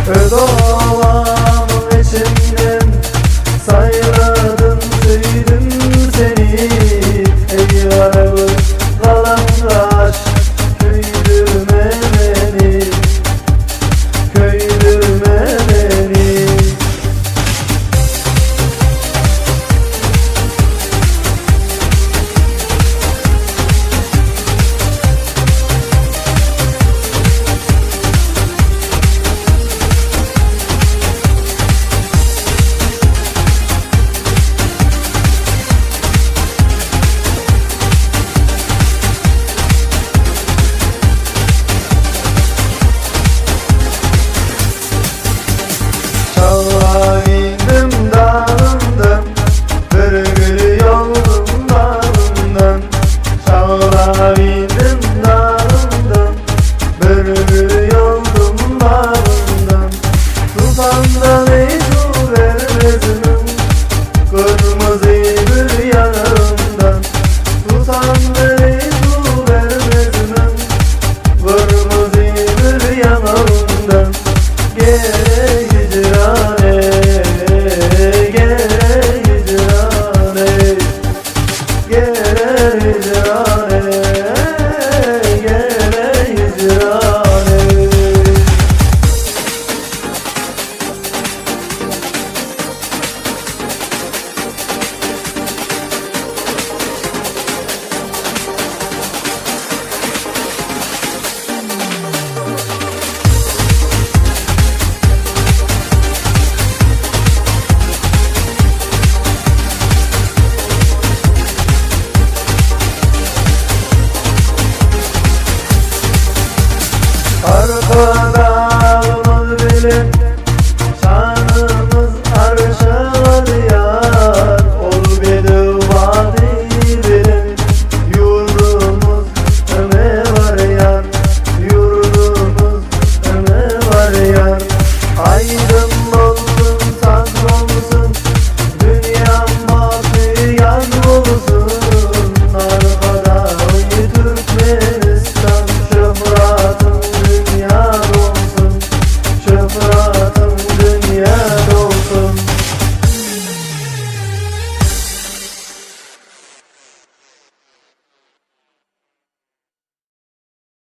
Ödovamın içinden sayıladım, sevdim seni. Ey varabı kalandaş, köydürme beni, köydürme beni. Çağlavindim dağından, bir gül yoldum dağından. Çağlavindim dağından, bir gül yoldum dağından. Tufandan su vermezdim, kırmızı bir yanımdan. Tufandan su vermezdim, kırmızı bir yanımdan. Gel hicrane, gel hicrane, gel hicrane, gel hicrane. Arkadağımız bile şanımız arşa var yar. Ol bedi vadi bile yurdumuz öme var yar, yurdumuz öme var yar. Aydın